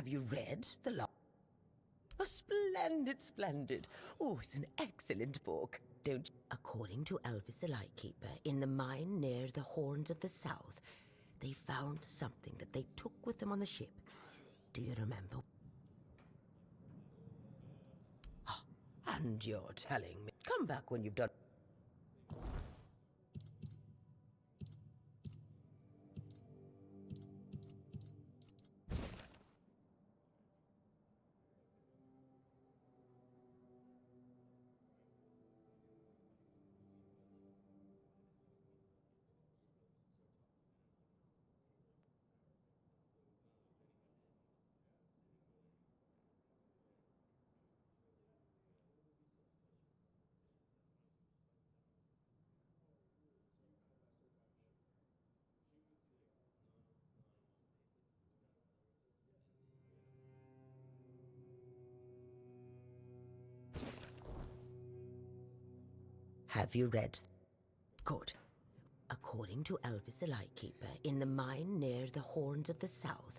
Have you read the last? Oh, splendid, splendid. Oh, it's an excellent book. Don't... According to Elvis the Lightkeeper, in the mine near the Horns of the South, they found something that they took with them on the ship. Do you remember? Oh, and you're telling me. Come back when you've done... Have you read? Good. According to Elvis the Lightkeeper, in the mine near the Horns of the South,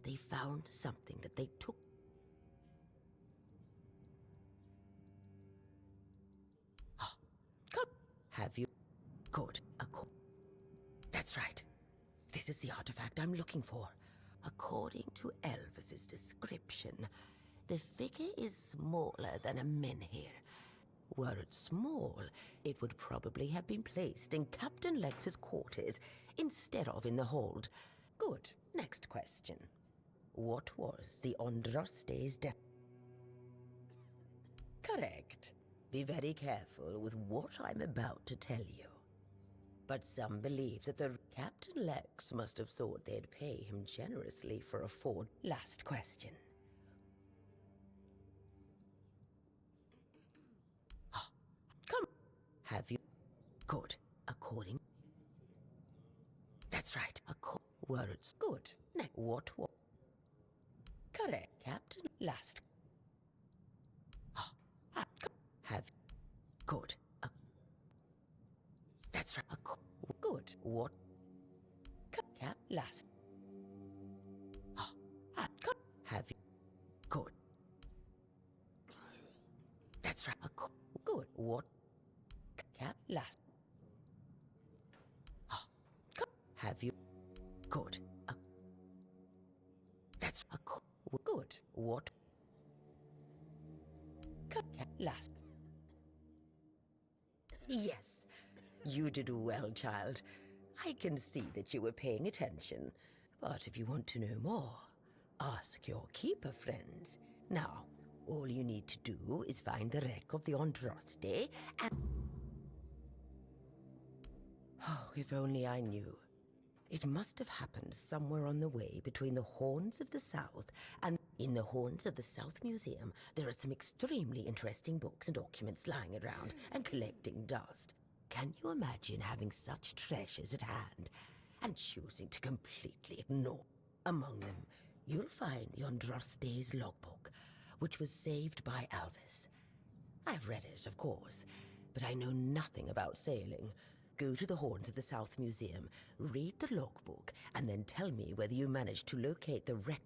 they found something that they took. Oh, come. Have you? Good. That's right. This is the artifact I'm looking for. According to Elvis's description, the figure is smaller than a menhir. Were it small, it would probably have been placed in Captain Lex's quarters instead of in the hold. Good. Next question. What was the Andraste's death? Correct. Be very careful with what I'm about to tell you. But some believe that the Captain Lex must have thought they'd pay him generously for a ford. Last question. Have you? Good. According... That's right. Words. Good. Next. What? Correct. Captain. Last. Have... Good. That's right. Good. What? Cap. Last. Have you? Good. That's right. Good. What? Cap. Last. Have you? Good. That's good. What? Cap. Last. Yes, you did well, child. I can see that you were paying attention. But if you want to know more, ask your keeper friends. Now, all you need to do is find the wreck of the Andraste and... Oh, if only I knew. It must have happened somewhere on the way between the Horns of the South and... In the Horns of the South Museum, there are some extremely interesting books and documents lying around and collecting dust. Can you imagine having such treasures at hand and choosing to completely ignore? Among them, you'll find the Andraste's logbook, which was saved by Elvis. I've read it, of course, but I know nothing about sailing. Go to the Horns of the South Museum, read the logbook, and then tell me whether you managed to locate the wreck.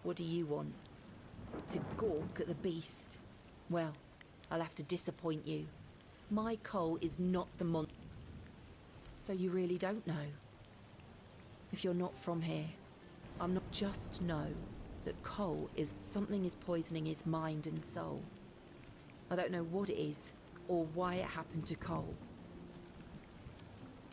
What do you want? To gawk at the beast? Well, I'll have to disappoint you. My Cole is not the mon... So you really don't know? If you're not from here, I'm not... Just know that Cole is... Something is poisoning his mind and soul. I don't know what it is, or why it happened to Cole.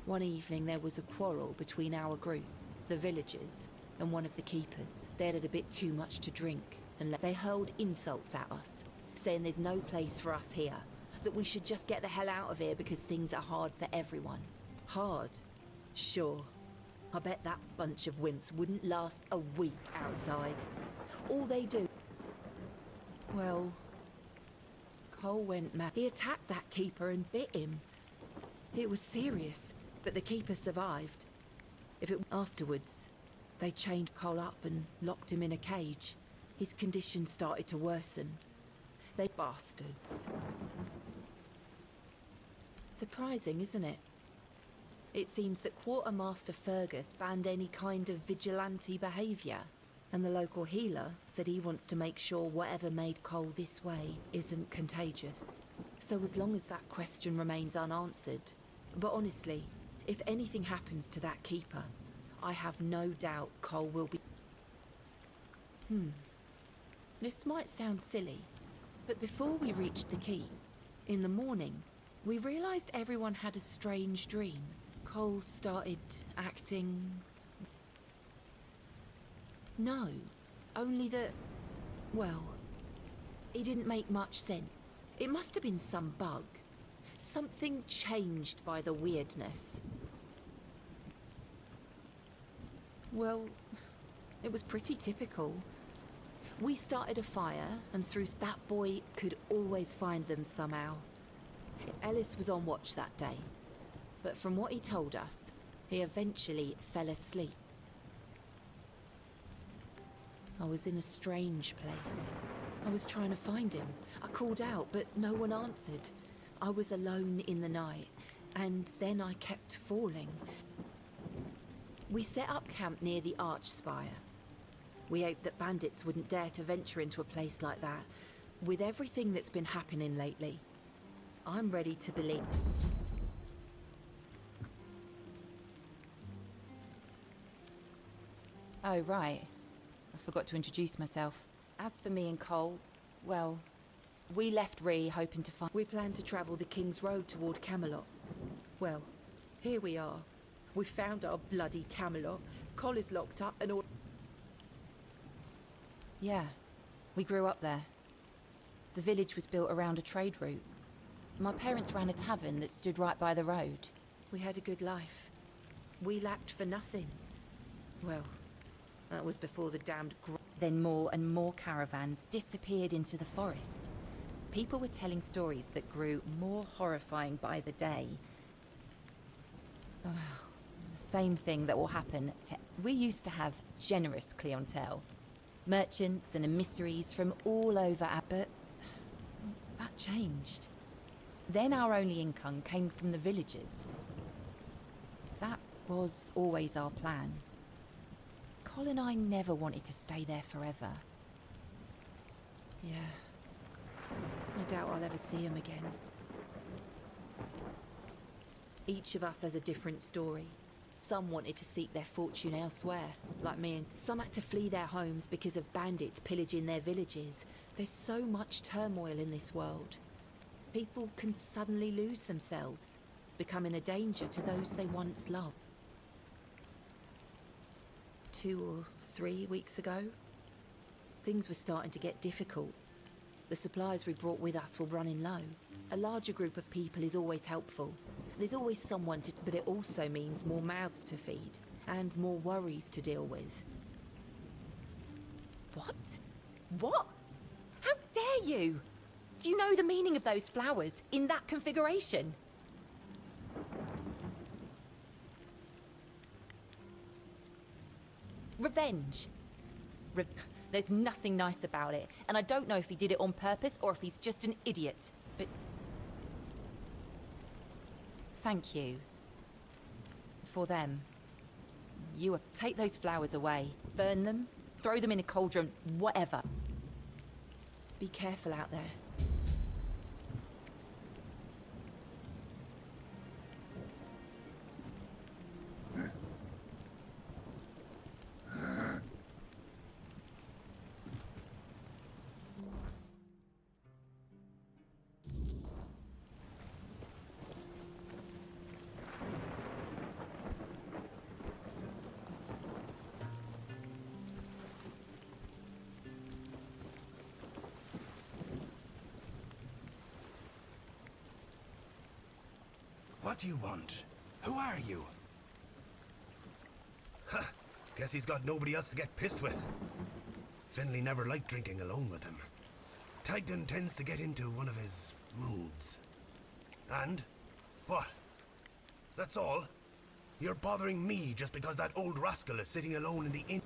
One evening there was a quarrel between our group, the villagers, and one of the keepers. They'd had a bit too much to drink, and they hurled insults at us, saying there's no place for us here, that we should just get the hell out of here because things are hard for everyone. Hard? Sure. I bet that bunch of wimps wouldn't last a week outside. All they do... Well, Cole went mad. He attacked that keeper and bit him. It was serious, but the keeper survived. Afterwards, they chained Cole up and locked him in a cage. His condition started to worsen. They bastards. Surprising, isn't it? It seems that Quartermaster Fergus banned any kind of vigilante behaviour, and the local healer said he wants to make sure whatever made Cole this way isn't contagious. So as long as that question remains unanswered... But honestly, if anything happens to that keeper, I have no doubt Cole will be... This might sound silly, but before we reached the keep, in the morning, we realised everyone had a strange dream. Cole started acting... No, only that... Well, it didn't make much sense. It must have been some bug. Something changed by the Wyrdness. Well, it was pretty typical. We started a fire, and through that boy could always find them somehow. Ellis was on watch that day, but from what he told us, he eventually fell asleep. I was in a strange place. I was trying to find him. I called out, but no one answered. I was alone in the night, and then I kept falling. We set up camp near the arch spire. We hoped that bandits wouldn't dare to venture into a place like that. With everything that's been happening lately, I'm ready to believe. Oh, right. I forgot to introduce myself. As for me and Cole, well, we left Ree hoping to find... We planned to travel the King's Road toward Camelot. Well, here we are. We found our bloody Camelot. Cole is locked up and all... Yeah, we grew up there. The village was built around a trade route. My parents ran a tavern that stood right by the road. We had a good life. We lacked for nothing. Well, that was before the damned... Then more and more caravans disappeared into the forest. People were telling stories that grew more horrifying by the day. The same thing that will happen to... We used to have generous clientele. Merchants and emissaries from all over, but that changed. Then our only income came from the villagers. That was always our plan. Cole and I never wanted to stay there forever. Yeah. I doubt I'll ever see him again. Each of us has a different story. Some wanted to seek their fortune elsewhere, like me, and some had to flee their homes because of bandits pillaging their villages. There's so much turmoil in this world. People can suddenly lose themselves, becoming a danger to those they once loved. 2 or 3 weeks ago, things were starting to get difficult. The supplies we brought with us were running low. A larger group of people is always helpful. There's always someone to... But it also means more mouths to feed, and more worries to deal with. What? What? How dare you? Do you know the meaning of those flowers in that configuration? Revenge. There's nothing nice about it, and I don't know if he did it on purpose or if he's just an idiot, but... Thank you. For them. Take those flowers away. Burn them, throw them in a cauldron, whatever. Be careful out there. What do you want? Who are you? Guess he's got nobody else to get pissed with. Finley never liked drinking alone with him. Titan tends to get into one of his moods. And? What? That's all? You're bothering me just because that old rascal is sitting alone in the inn?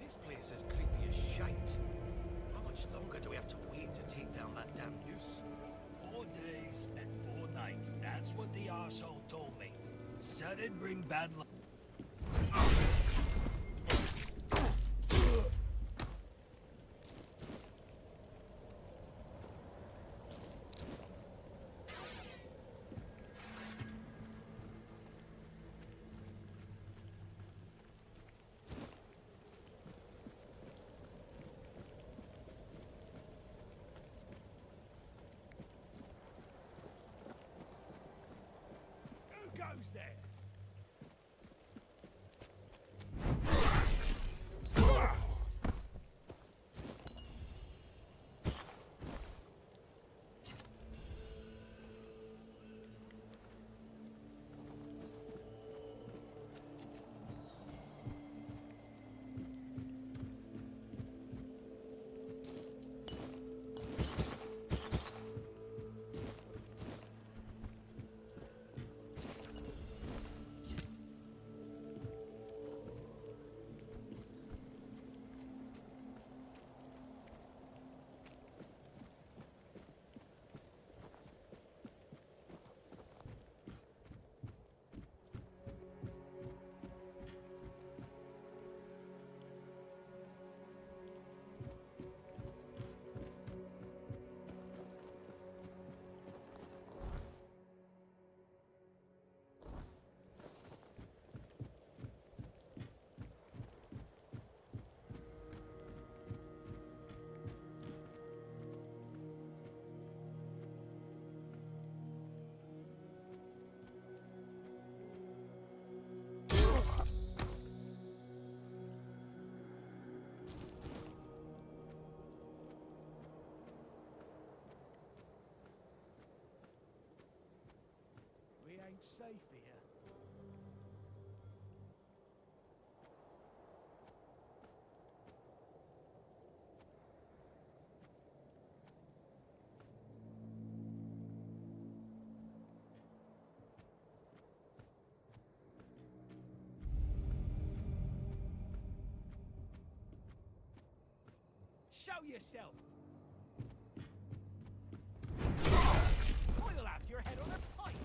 This place is creepy as shite. How much longer do we have to wait to take down that damn noose? 4 days and 4 nights. That's what the arsehole told me. Said it'd bring bad luck. Who goes there? We ain't safe here. Show yourself! I'll have your head on a pike!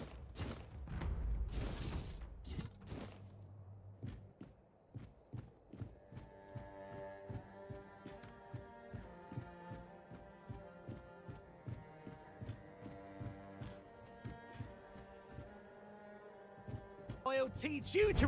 I'll teach you to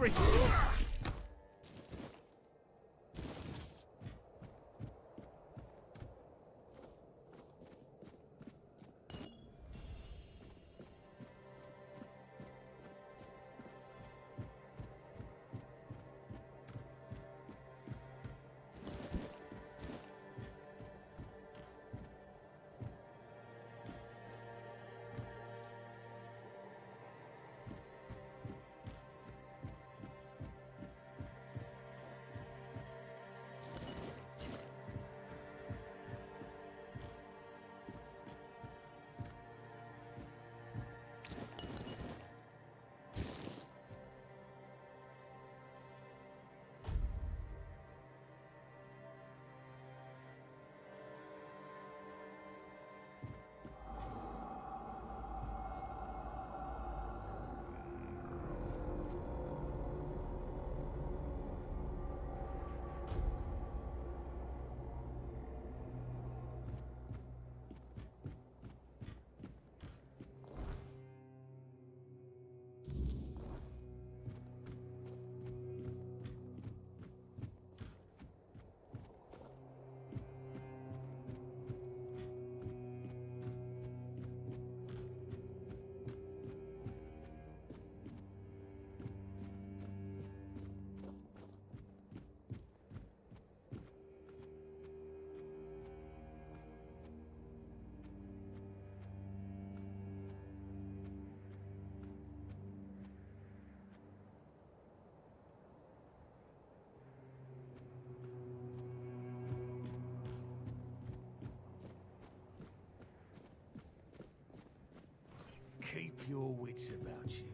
keep your wits about you.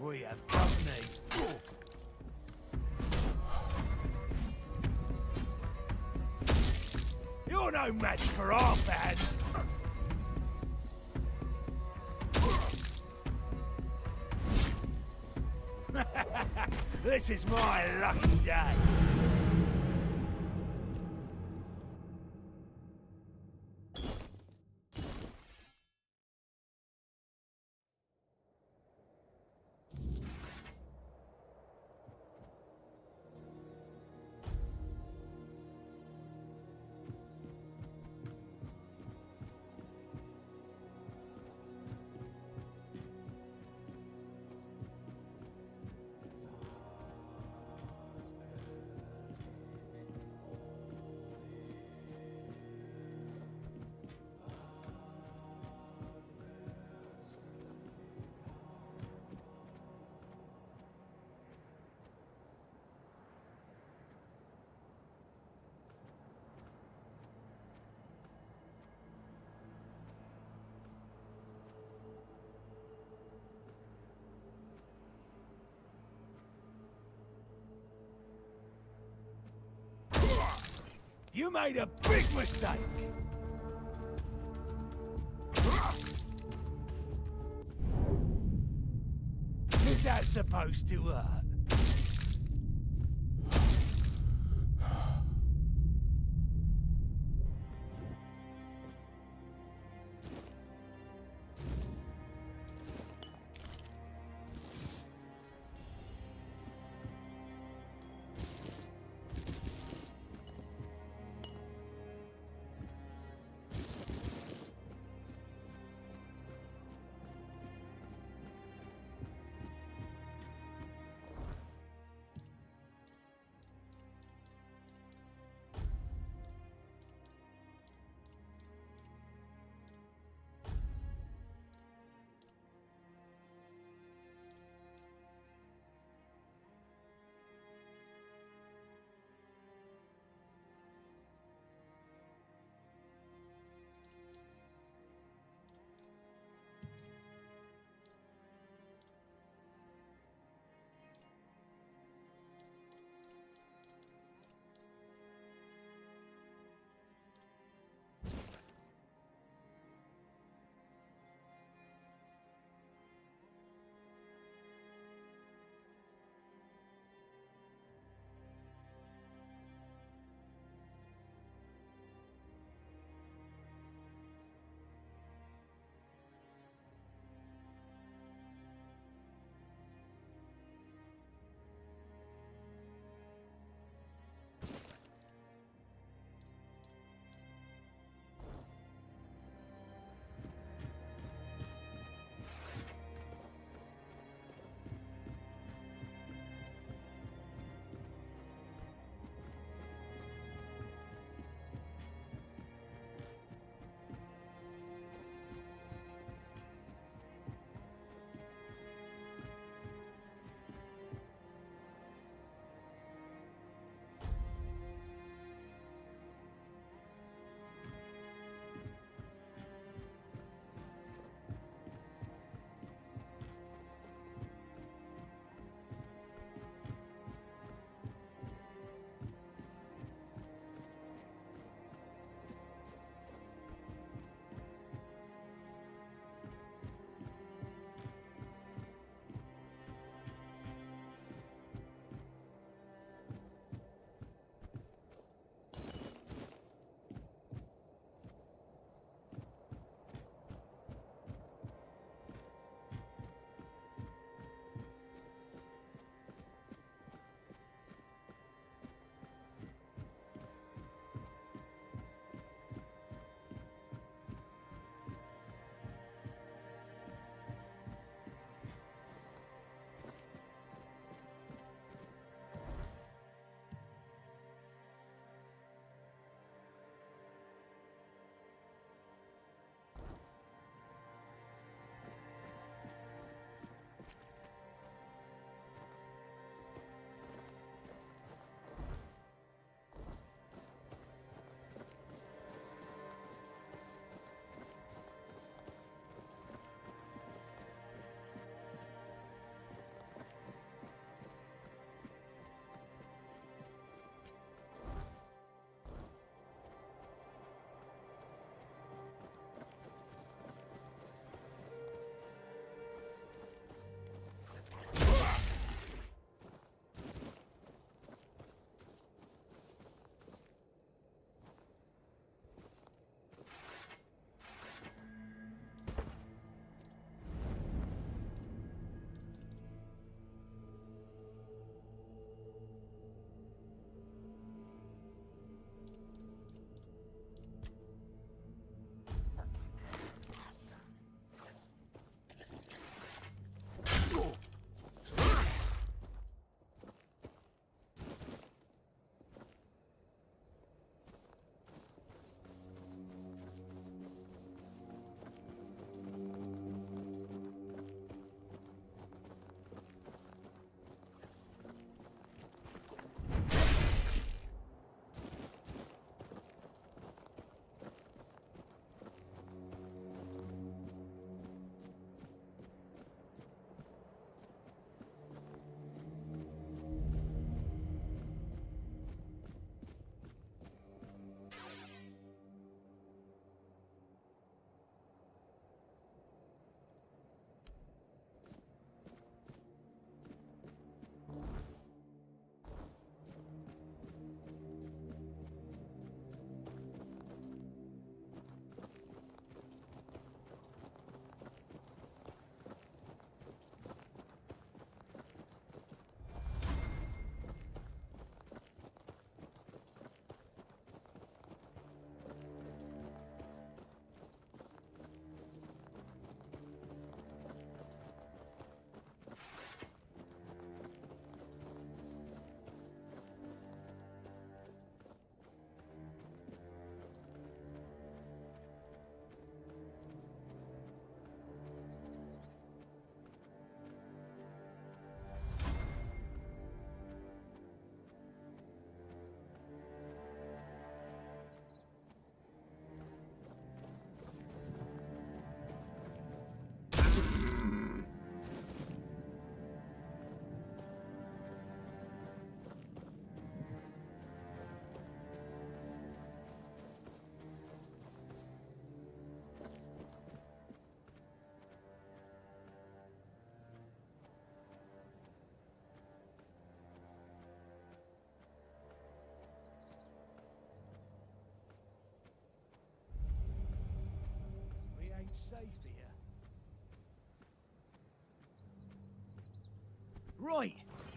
We have company. You're no match for our band. This is my lucky day. You made a big mistake! Is that supposed to hurt?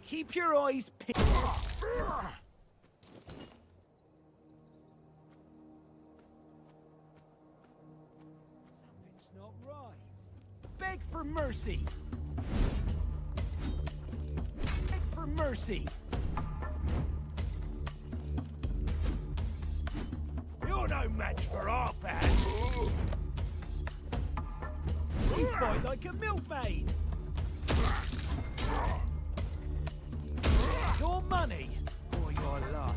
Keep your eyes peeled. Something's not right. Beg for mercy. Beg for mercy. You're no match for our pants. You fight like a milkmaid. Your money or your life.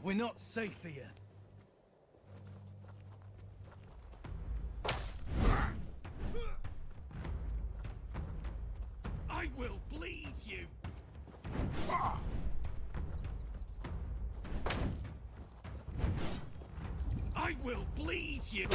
We're not safe here. I will bleed you! I will bleed you!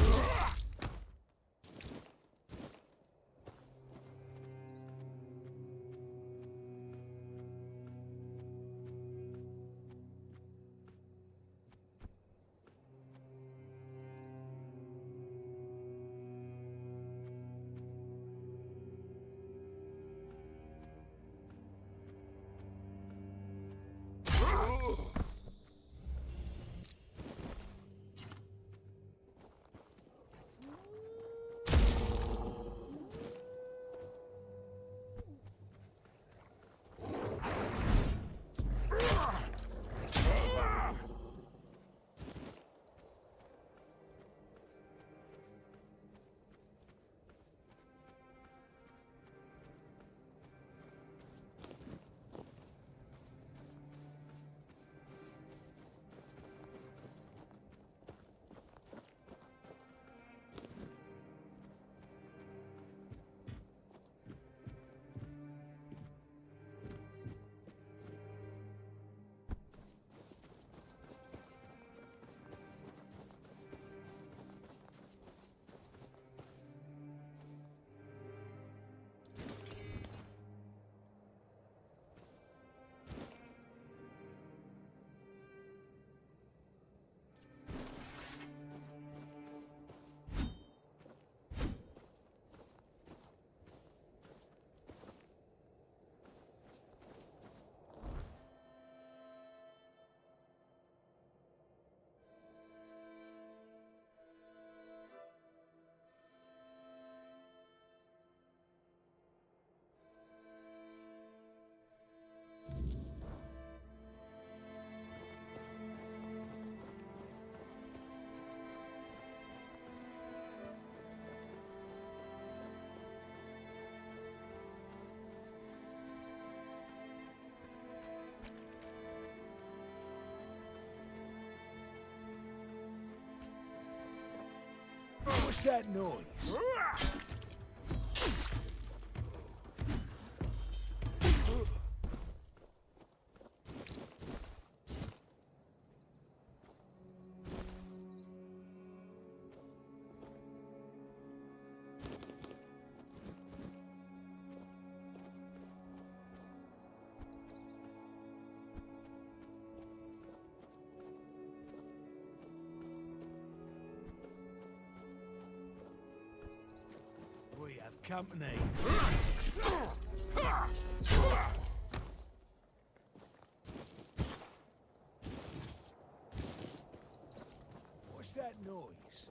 What's that noise? We have company. that noise?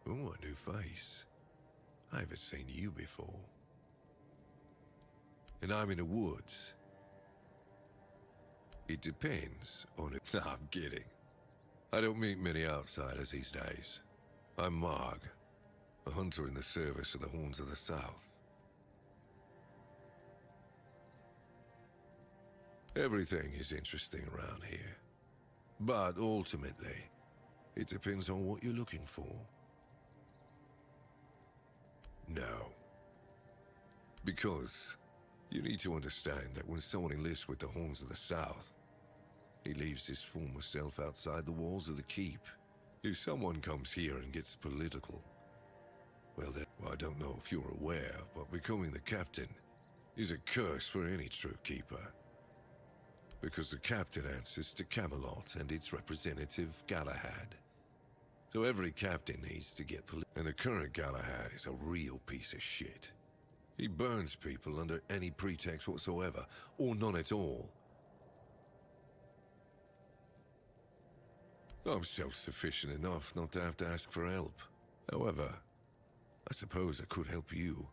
Oh, a new face. I haven't seen you before. And I'm in the woods. It depends on it. No, I'm kidding. I don't meet many outsiders these days. I'm Marg, a hunter in the service of the Horns of the South. Everything is interesting around here. But ultimately, it depends on what you're looking for. No. Because you need to understand that when someone enlists with the Horns of the South, he leaves his former self outside the walls of the keep. If someone comes here and gets political, well, I don't know if you're aware, but becoming the captain is a curse for any true keeper. Because the captain answers to Camelot and its representative, Galahad. So every captain needs to get and the current Galahad is a real piece of shit. He burns people under any pretext whatsoever, or none at all. I'm self-sufficient enough not to have to ask for help. However, I suppose I could help you.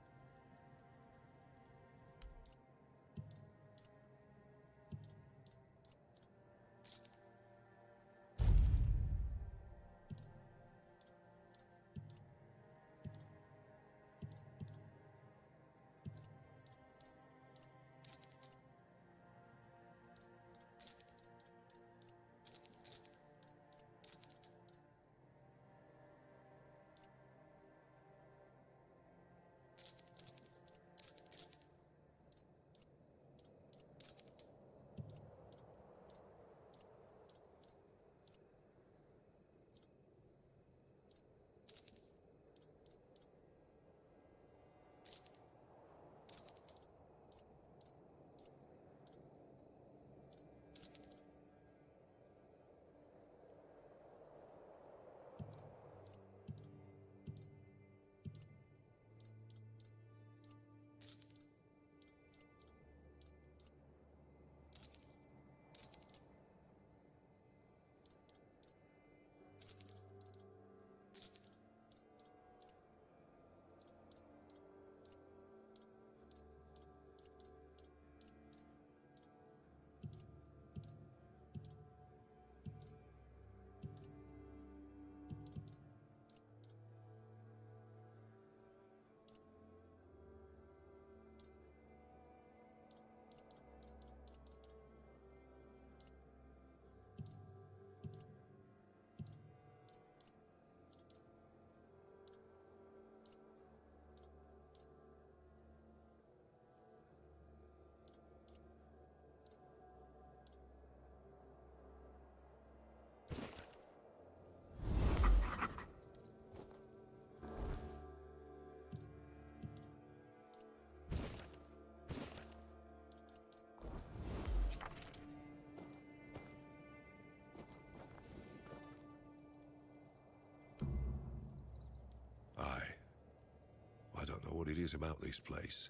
what it is about this place.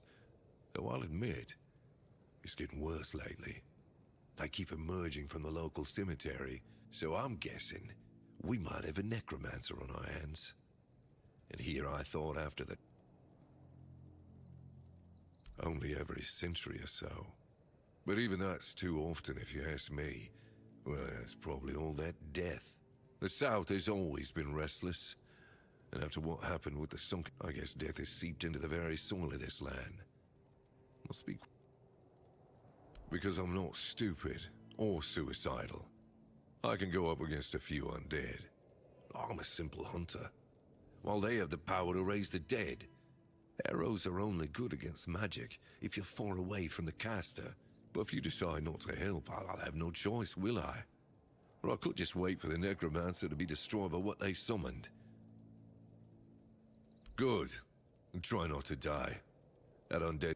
Though I'll admit, it's getting worse lately. They keep emerging from the local cemetery, so I'm guessing we might have a necromancer on our hands. And here I thought after the... Only every century or so. But even that's too often if you ask me. Well, it's probably all that death. The South has always been restless. And after what happened with the sunk, I guess death has seeped into the very soil of this land. Must be... Because I'm not stupid or suicidal. I can go up against a few undead. I'm a simple hunter. While they have the power to raise the dead. Arrows are only good against magic if you're far away from the caster. But if you decide not to help, I'll have no choice, will I? Or I could just wait for the necromancer to be destroyed by what they summoned. Good. And try not to die. That undead...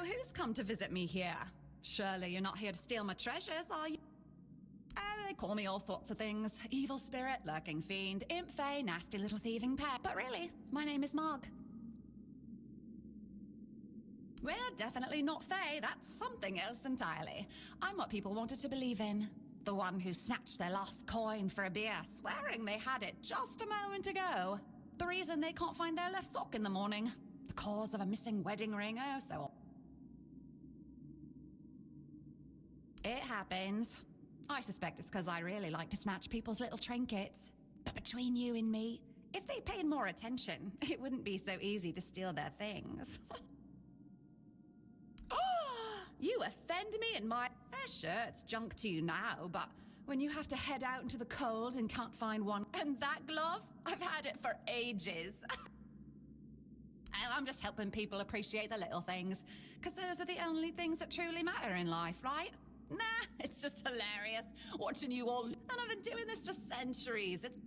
Who's come to visit me here? Surely you're not here to steal my treasures, are you? Oh, they call me all sorts of things. Evil spirit, lurking fiend, imp fae, nasty little thieving pet. But really, my name is Marg. We're definitely not fae, that's something else entirely. I'm what people wanted to believe in. The one who snatched their last coin for a beer, swearing they had it just a moment ago. The reason they can't find their left sock in the morning. The cause of a missing wedding ring, oh so on. It happens. I suspect it's because I really like to snatch people's little trinkets. But between you and me, if they paid more attention, it wouldn't be so easy to steal their things. You offend me and my... sure, it's junk to you now, but when you have to head out into the cold and can't find one... And that glove? I've had it for ages. And I'm just helping people appreciate the little things, because those are the only things that truly matter in life, right? Nah, it's just hilarious, watching you all... And I've been doing this for centuries, it's...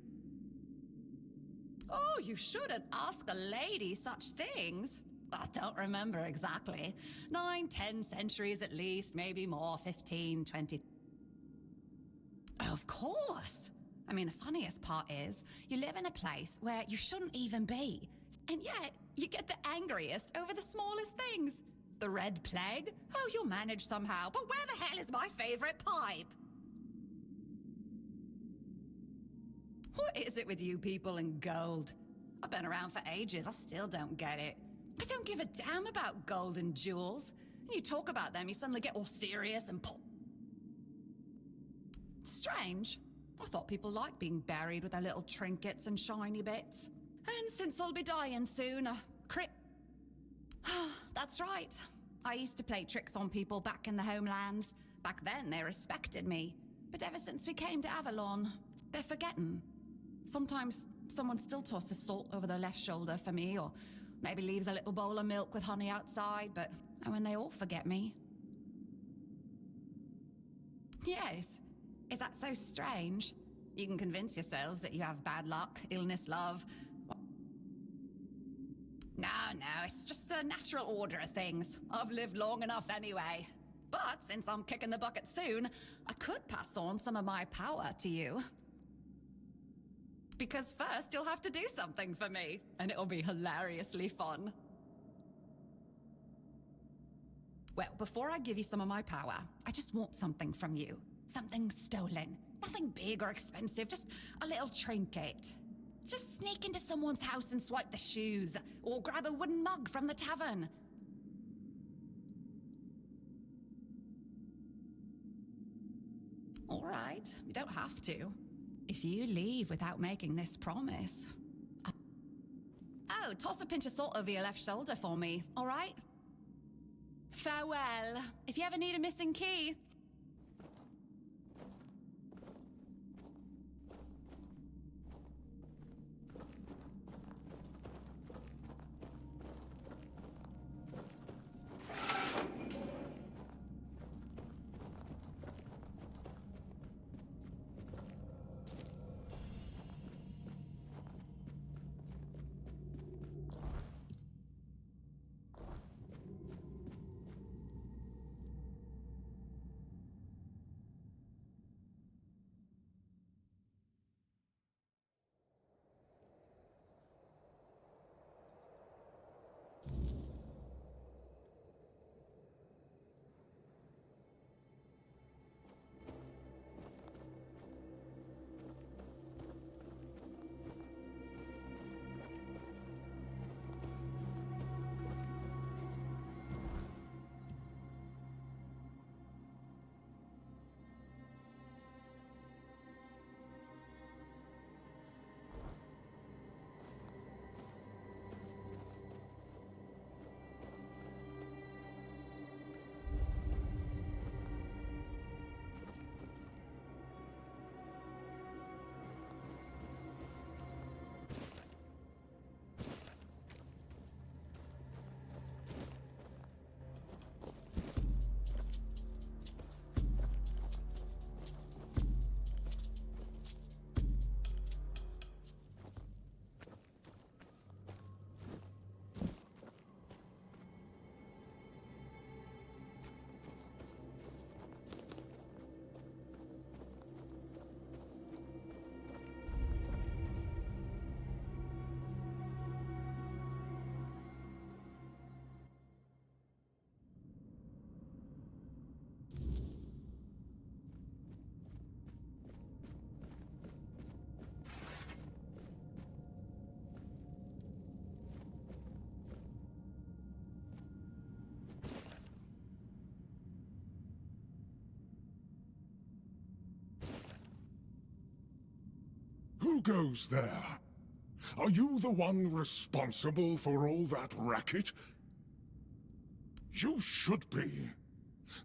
Oh, you shouldn't ask a lady such things. I don't remember exactly. 9, 10 centuries at least, maybe more, 15, 20... Of course! I mean, the funniest part is, you live in a place where you shouldn't even be. And yet, you get the angriest over the smallest things. The Red Plague? Oh, you'll manage somehow, but where the hell is my favorite pipe? What is it with you people and gold? I've been around for ages, I still don't get it. I don't give a damn about gold and jewels. You talk about them, you suddenly get all serious and Strange. I thought people liked being buried with their little trinkets and shiny bits. And since I'll be dying soon, That's right. I used to play tricks on people back in the homelands. Back then, they respected me. But ever since we came to Avalon, they're forgetting. Sometimes someone still tosses salt over their left shoulder for me, or maybe leaves a little bowl of milk with honey outside, but when they all forget me. Yes. Is that so strange? You can convince yourselves that you have bad luck, illness, love. No, it's just the natural order of things. I've lived long enough anyway. But since I'm kicking the bucket soon, I could pass on some of my power to you. Because first you'll have to do something for me, and it'll be hilariously fun. Well, before I give you some of my power, I just want something from you. Something stolen. Nothing big or expensive, just a little trinket. Just sneak into someone's house and swipe the shoes, or grab a wooden mug from the tavern. All right, you don't have to. If you leave without making this promise... Oh, toss a pinch of salt over your left shoulder for me, all right? Farewell. If you ever need a missing key... Who goes there? Are you the one responsible for all that racket? You should be.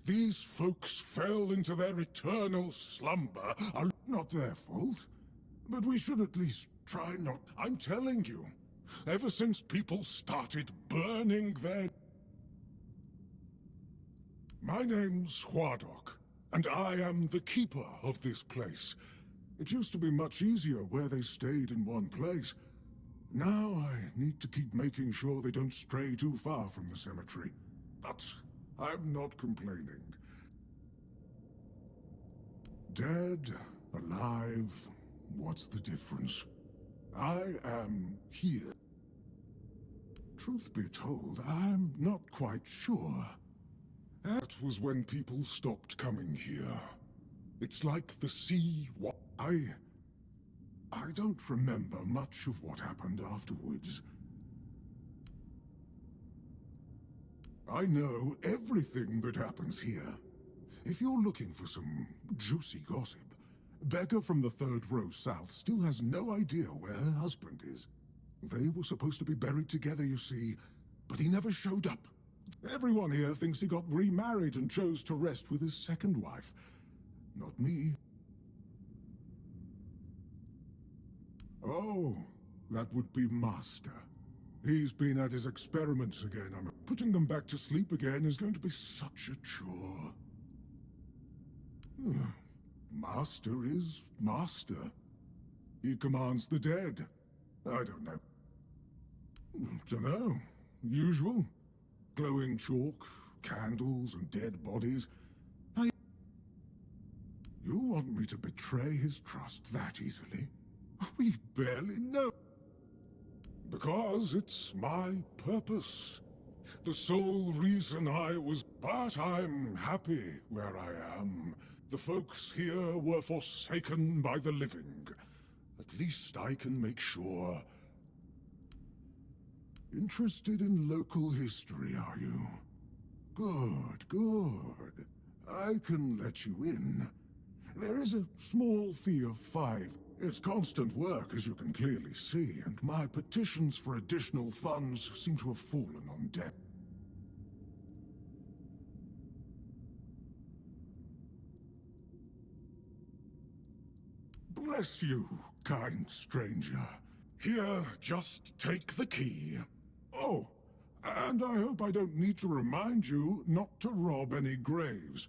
These folks fell into their eternal slumber. Not their fault. But we should at least try not... I'm telling you, ever since people started burning their... My name's Huardok, and I am the keeper of this place. It used to be much easier where they stayed in one place. Now I need to keep making sure they don't stray too far from the cemetery. But I'm not complaining. Dead, alive, what's the difference? I am here. Truth be told, I'm not quite sure. That was when people stopped coming here. It's like the sea... I don't remember much of what happened afterwards. I know everything that happens here. If you're looking for some juicy gossip, Beggar from the third row south still has no idea where her husband is. They were supposed to be buried together, you see, but he never showed up. Everyone here thinks he got remarried and chose to rest with his second wife. Not me. Oh, that would be Master. He's been at his experiments again. Putting them back to sleep again is going to be such a chore. Master is Master. He commands the dead. I don't know. Dunno. Usual. Glowing chalk, candles, and dead bodies. You want me to betray his trust that easily? We barely know. Because it's my purpose. The sole reason I was... But I'm happy where I am. The folks here were forsaken by the living. At least I can make sure. Interested in local history, are you? Good, good. I can let you in. There is a small fee of 5. It's constant work, as you can clearly see, and my petitions for additional funds seem to have fallen on deaf. Bless you, kind stranger. Here, just take the key. Oh, and I hope I don't need to remind you not to rob any graves.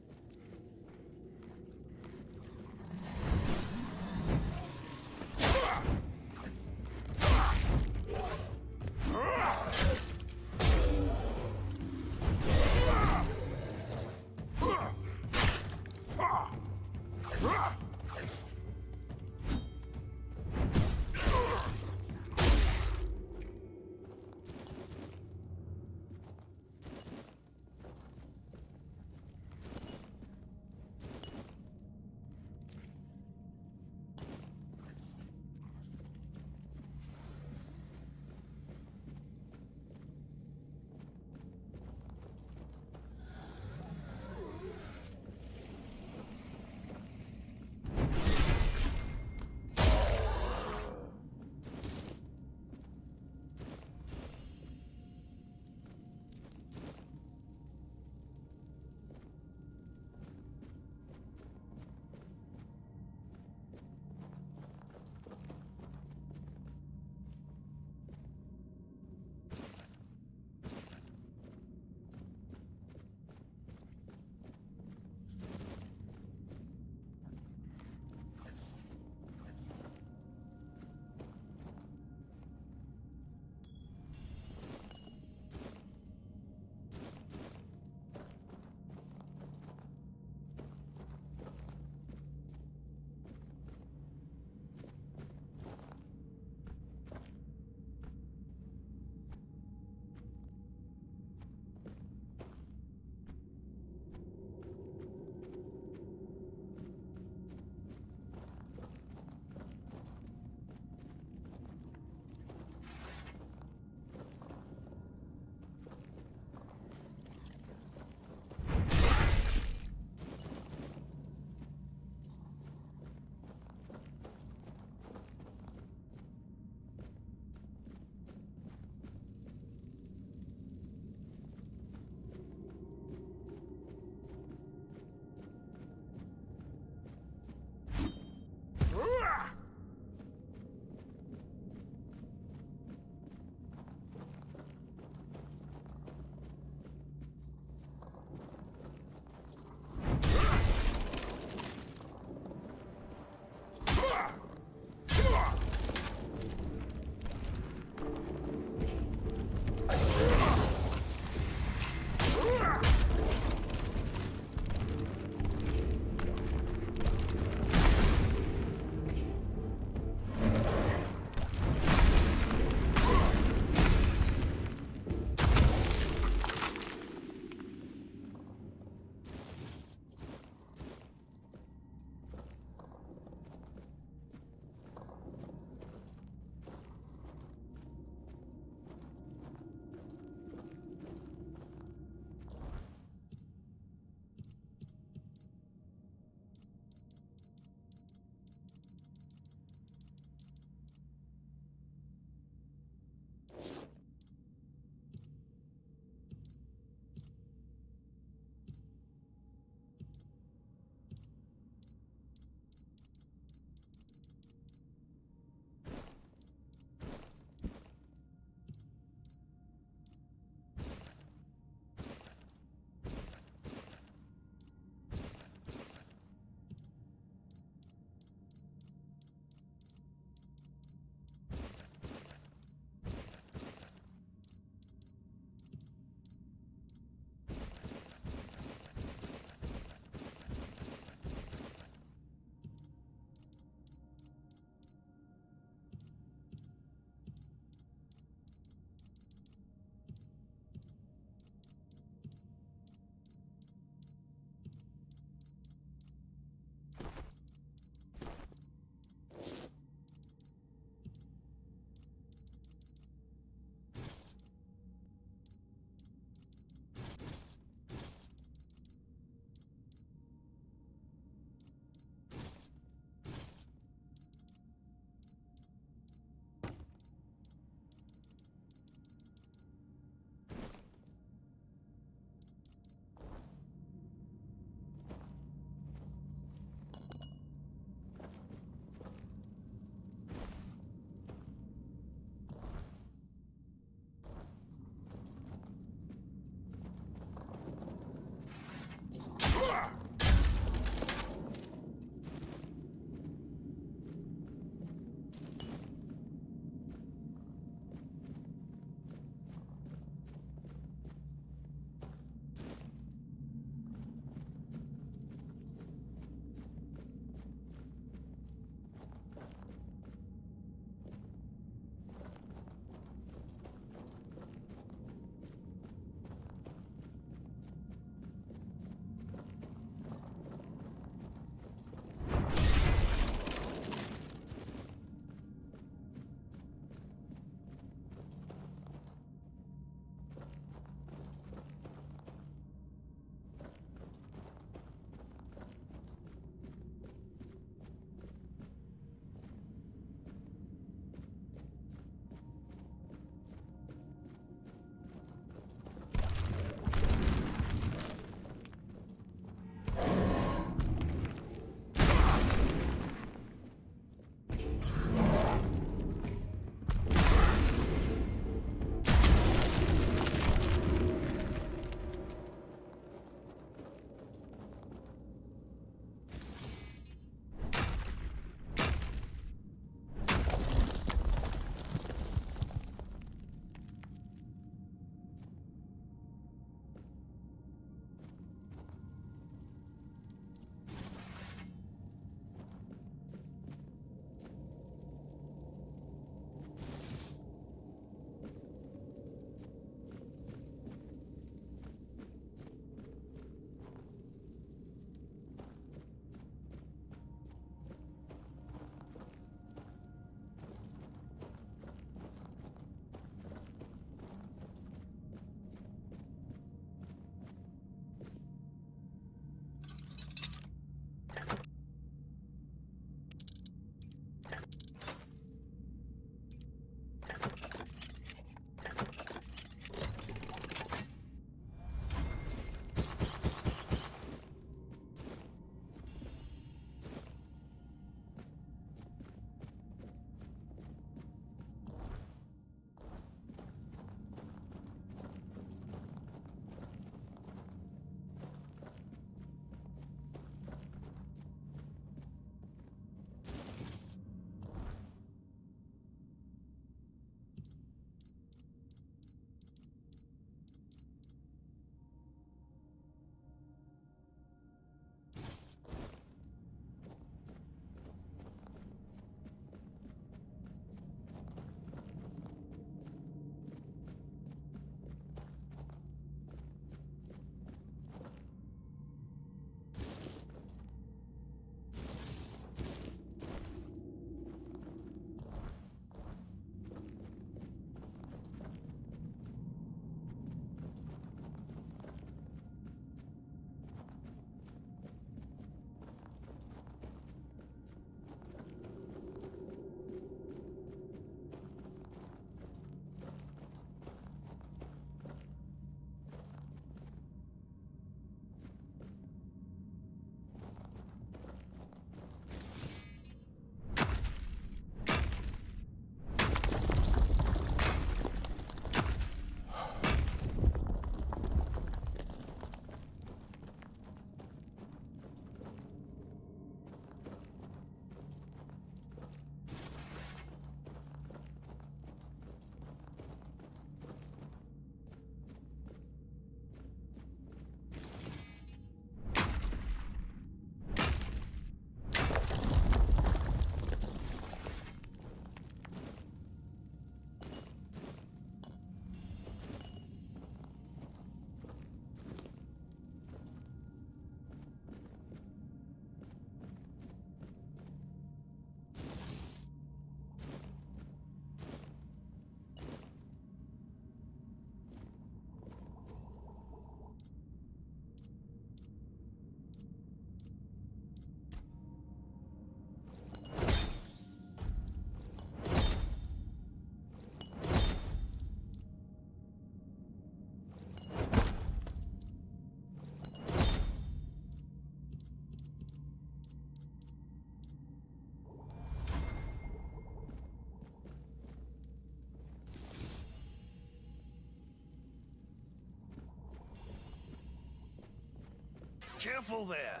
Careful there.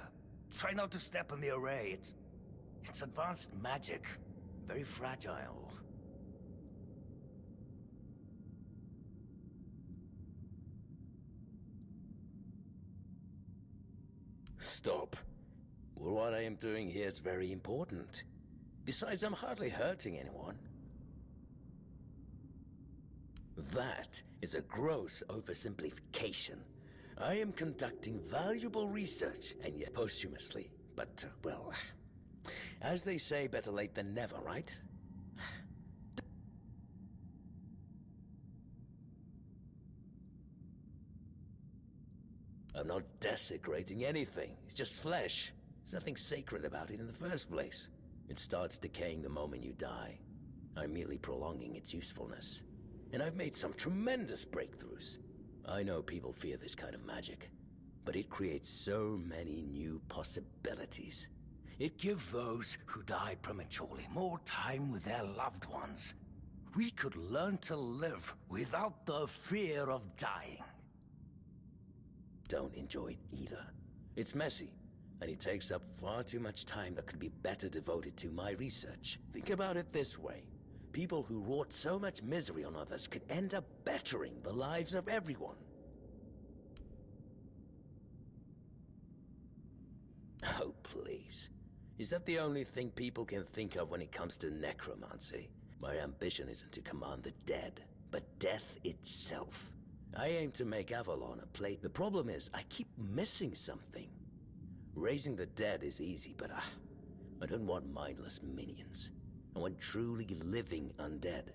Try not to step in the array. It's advanced magic. Very fragile. Stop. Well, what I am doing here is very important. Besides, I'm hardly hurting anyone. That is a gross oversimplification. I am conducting valuable research, and yet posthumously. But, well, as they say, better late than never, right? I'm not desecrating anything. It's just flesh. There's nothing sacred about it in the first place. It starts decaying the moment you die. I'm merely prolonging its usefulness. And I've made some tremendous breakthroughs. I know people fear this kind of magic, but it creates so many new possibilities. It gives those who died prematurely more time with their loved ones. We could learn to live without the fear of dying. Don't enjoy it either. It's messy, and it takes up far too much time that could be better devoted to my research. Think about it this way. People who wrought so much misery on others could end up bettering the lives of everyone. Oh, please. Is that the only thing people can think of when it comes to necromancy? My ambition isn't to command the dead, but death itself. I aim to make Avalon a place. The problem is, I keep missing something. Raising the dead is easy, but I don't want mindless minions. I want truly living undead.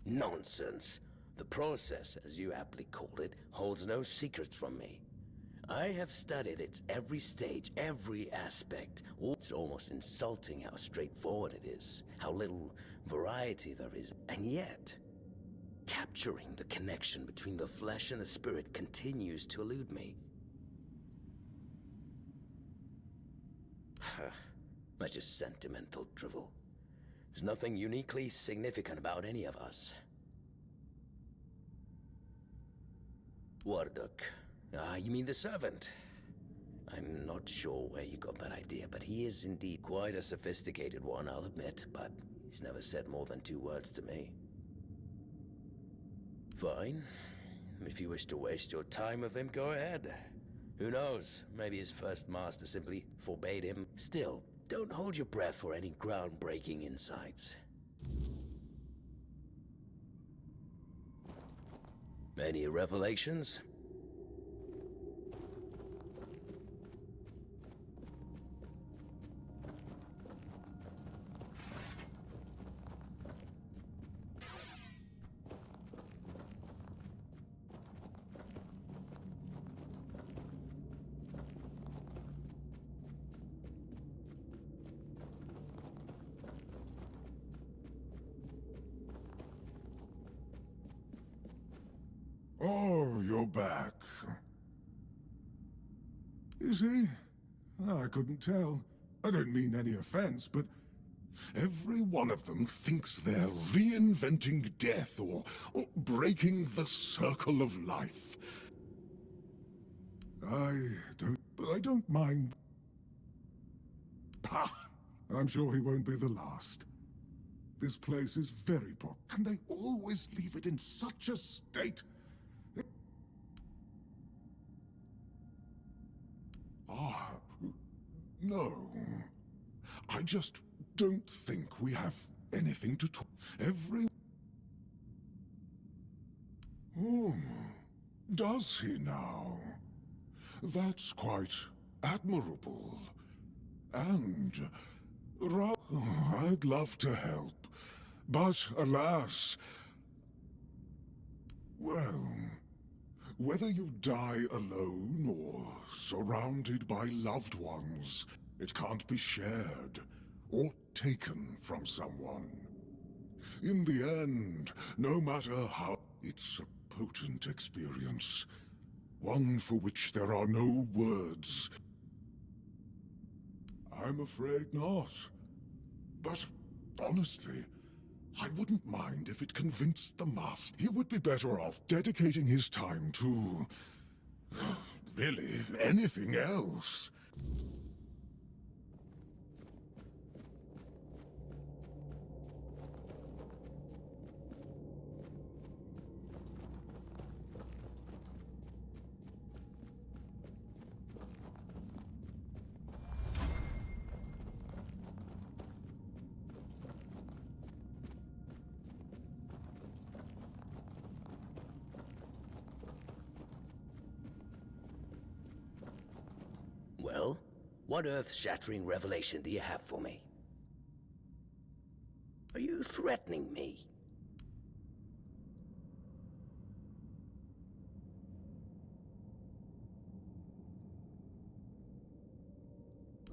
Nonsense. The process, as you aptly called it, holds no secrets from me. I have studied its every stage, every aspect. It's almost insulting how straightforward it is, how little variety there is, and yet, capturing the connection between the flesh and the spirit continues to elude me. That's just sentimental drivel. There's nothing uniquely significant about any of us. Warduk. You mean the servant? I'm not sure where you got that idea, but he is indeed quite a sophisticated one, I'll admit, but he's never said more than 2 words to me. Fine. If you wish to waste your time with him, go ahead. Who knows? Maybe his first master simply forbade him. Still, don't hold your breath for any groundbreaking insights. Any revelations? Oh, you're back. Is he? I couldn't tell. I don't mean any offense, but every one of them thinks they're reinventing death or breaking the circle of life. I don't mind. Pah! I'm sure he won't be the last. This place is very poor, and they always leave it in such a state. No. I just don't think we have anything to talk. Oh, does he now? That's quite admirable. And I'd love to help, but alas, well, whether you die alone or surrounded by loved ones, it can't be shared or taken from someone. In the end, no matter how, it's a potent experience, one for which there are no words. I'm afraid not. But honestly, I wouldn't mind if it convinced the master. He would be better off dedicating his time to... really, anything else. Well, what earth-shattering revelation do you have for me? Are you threatening me?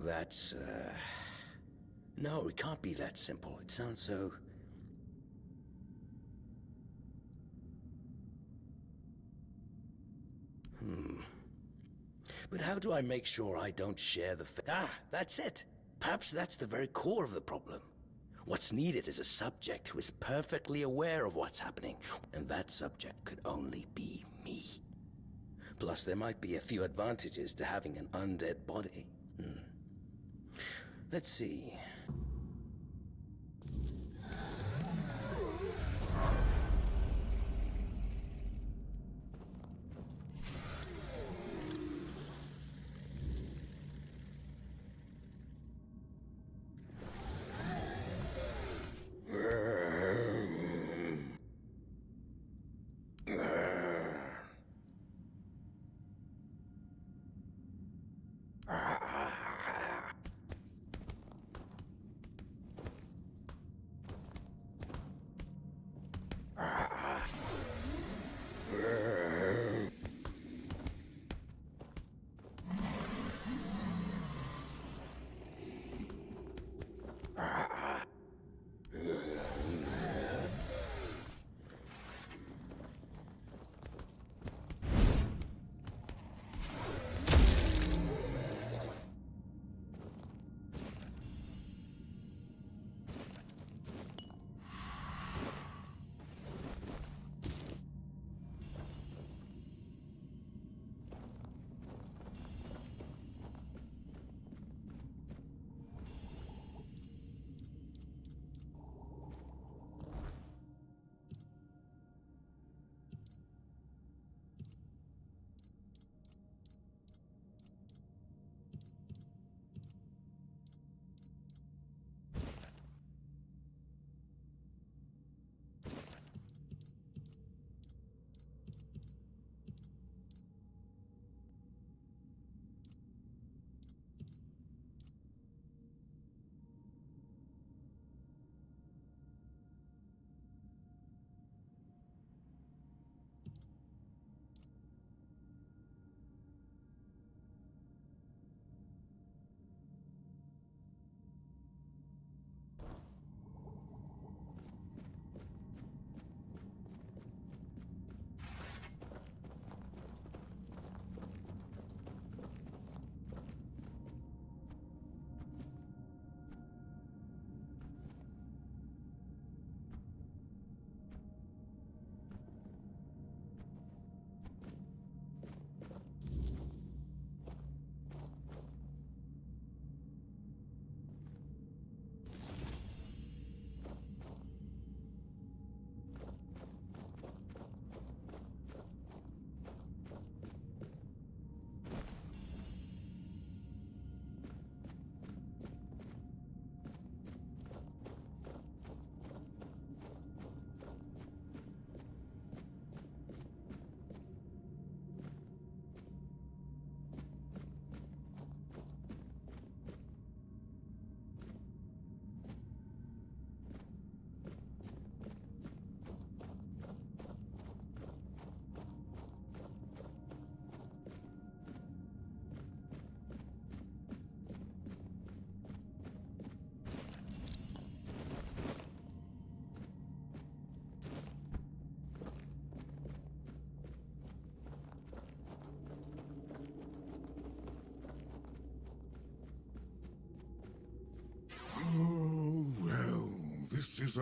That's, No, it can't be that simple. It sounds so... But how do I make sure I don't share the that's it. Perhaps that's the very core of the problem. What's needed is a subject who is perfectly aware of what's happening, and that subject could only be me. Plus, there might be a few advantages to having an undead body. Let's see.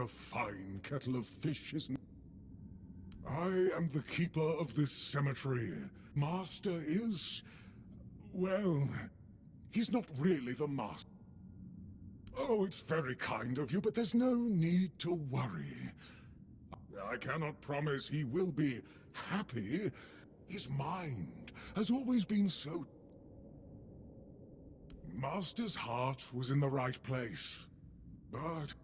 a fine kettle of fish, isn't it? I am the keeper of this cemetery. Master is... well, he's not really the master. Oh, it's very kind of you, but there's no need to worry. I cannot promise he will be happy. His mind has always been so... Master's heart was in the right place. But...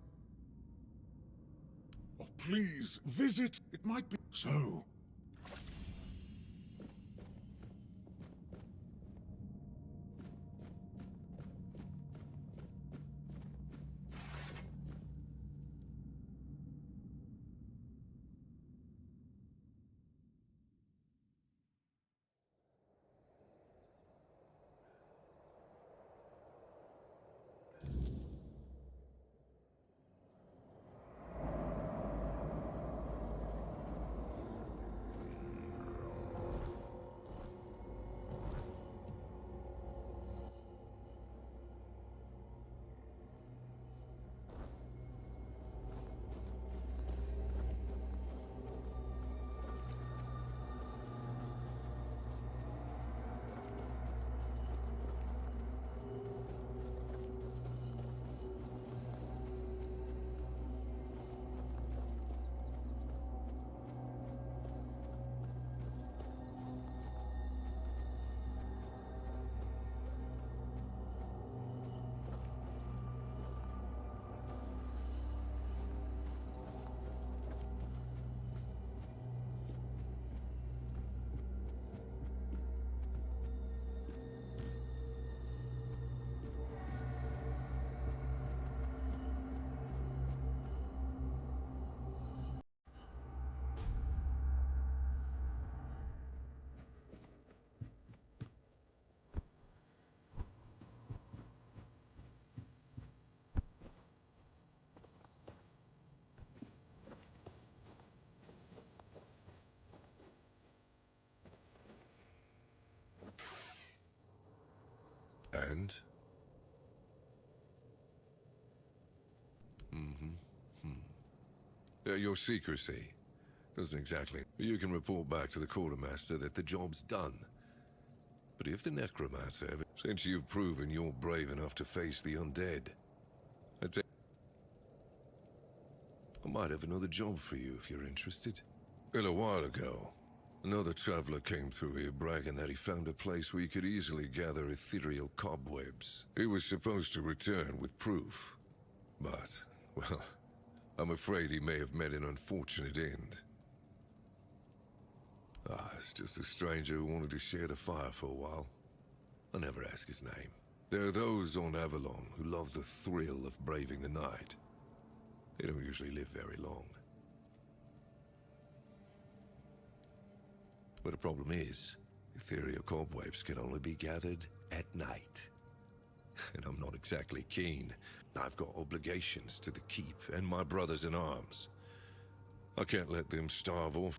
oh, please, visit. It might be... so... And? Your secrecy doesn't exactly... You can report back to the quartermaster that the job's done. But if the necromancer... Since you've proven you're brave enough to face the undead, I might have another job for you if you're interested. A while ago, another traveler came through here bragging that he found a place where you could easily gather ethereal cobwebs. He was supposed to return with proof. But, well, I'm afraid he may have met an unfortunate end. It's just a stranger who wanted to share the fire for a while. I'll never ask his name. There are those on Avalon who love the thrill of braving the night. They don't usually live very long. But the problem is, ethereal cobwebs can only be gathered at night. And I'm not exactly keen. I've got obligations to the keep and my brothers in arms. I can't let them starve off.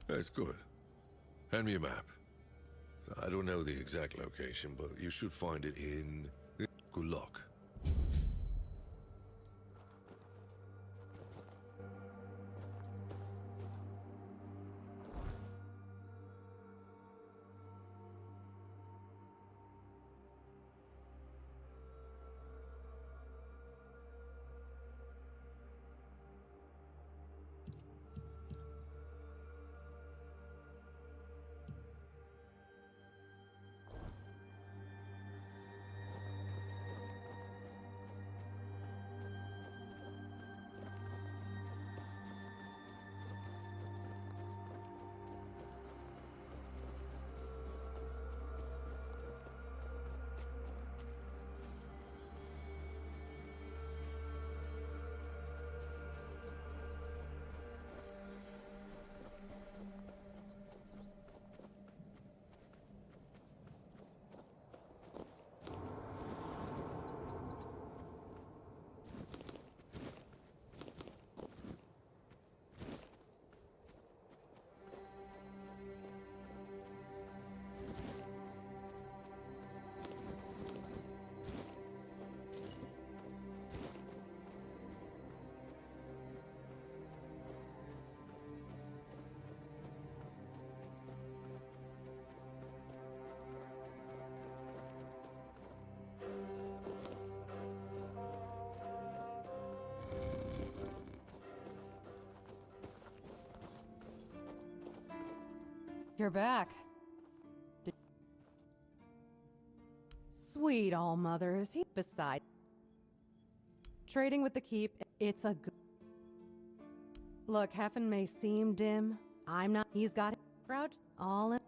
That's good. Hand me a map. I don't know the exact location, but you should find it in... Good luck. You're back. Sweet all-mother, is he beside? Trading with the keep, it's a good... Look, Heffen may seem dim. I'm not... He's got... Crouch all in...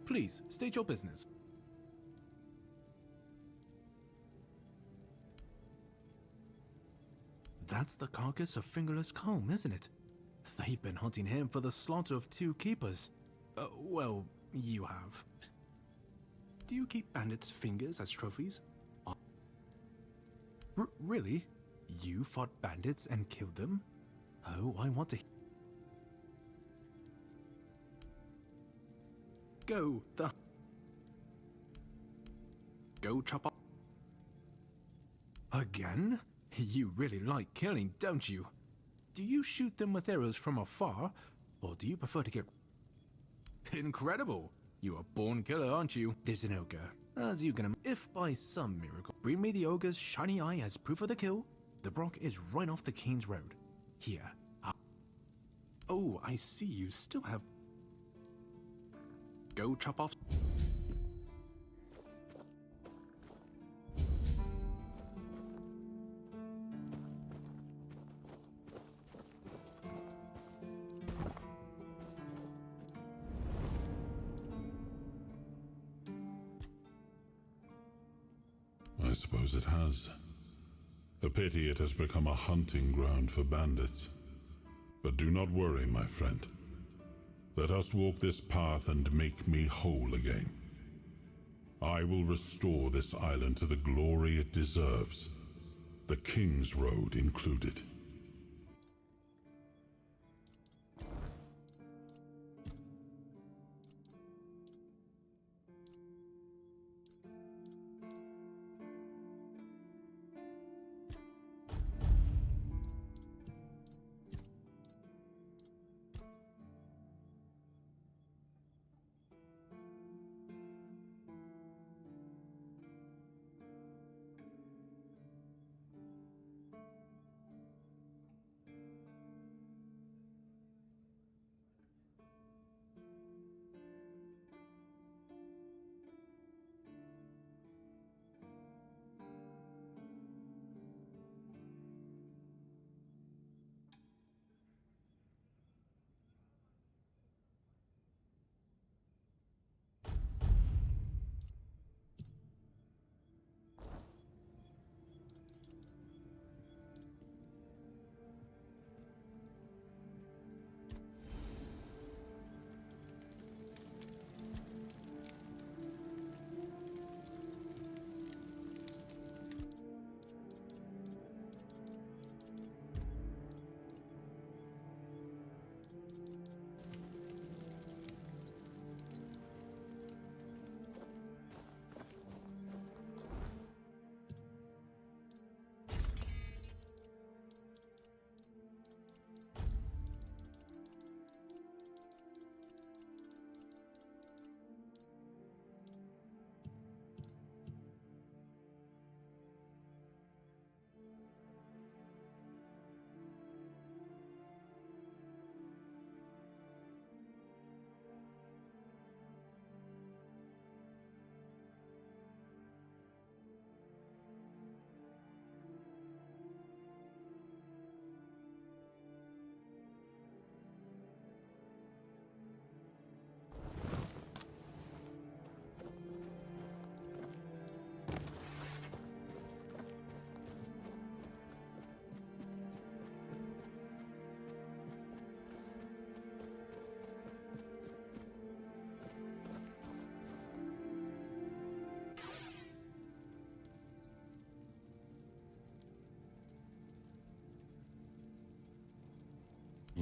Please, state your business. That's the carcass of Fingerless Comb, isn't it? They've been hunting him for the slaughter of 2 keepers. Well, you have. Do you keep bandits' fingers as trophies? Really? You fought bandits and killed them? Oh, I want to... Go chop up. Again? You really like killing, don't you? Do you shoot them with arrows from afar, or do you prefer to get... Incredible! You're a born killer, aren't you? There's an ogre. As you can... If by some miracle bring me the ogre's shiny eye as proof of the kill, the brock is right off the King's Road. Here. Oh, I see you still have... Go chop off... I suppose it has. A pity it has become a hunting ground for bandits. But do not worry, my friend. Let us walk this path and make me whole again. I will restore this island to the glory it deserves, the King's Road included.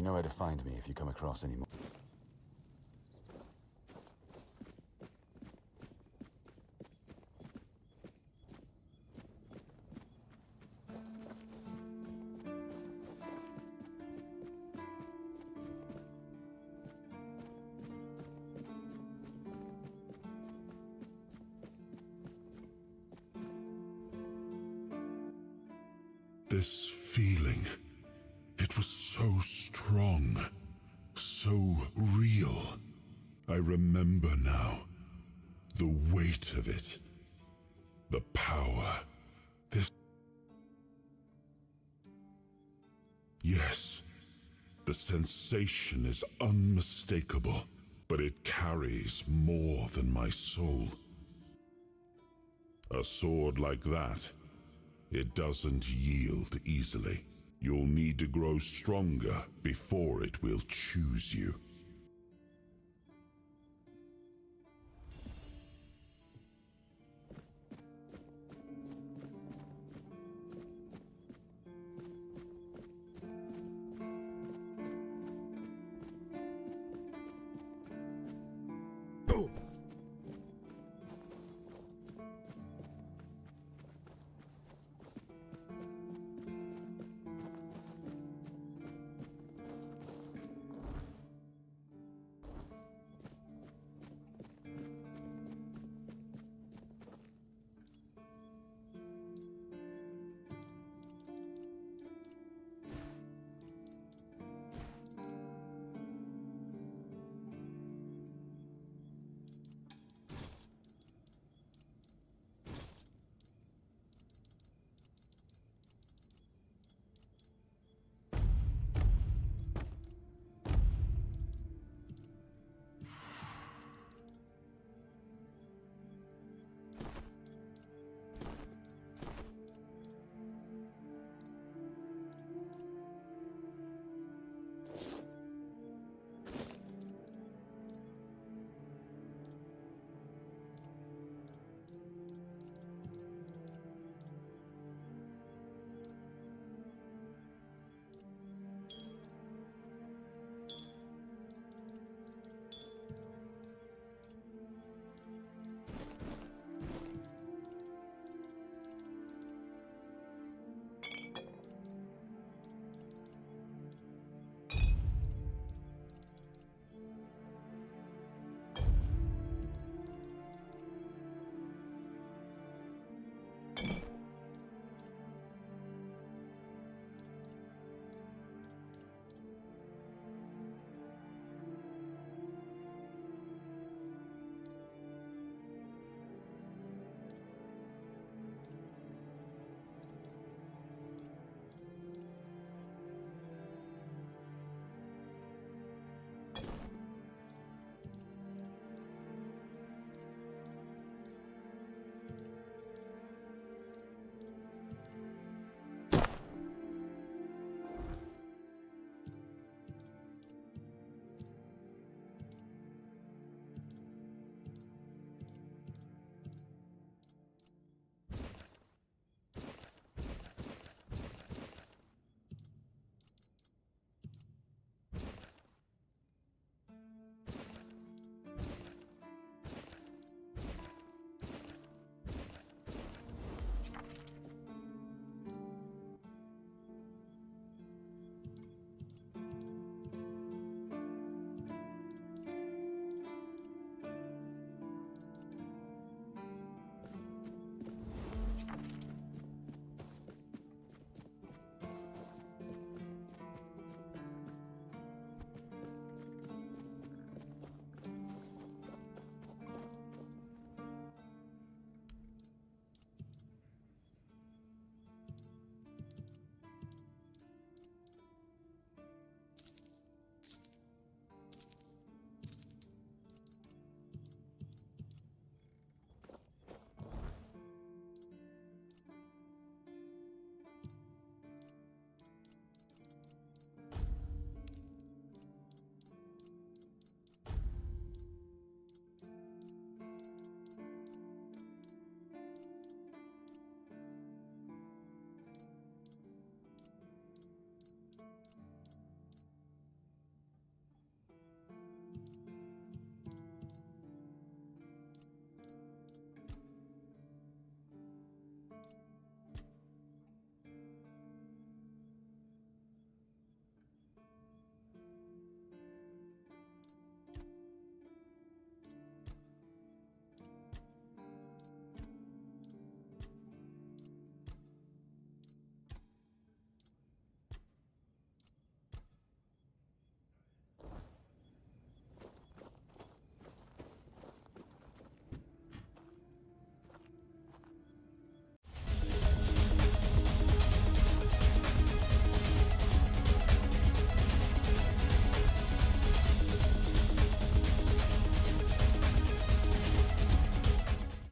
know where to find me if you come across any more. This feeling, it was so strong, so real. I remember now. The weight of it. The power. This... Yes, the sensation is unmistakable, but it carries more than my soul. A sword like that, it doesn't yield easily. You'll need to grow stronger before it will choose you.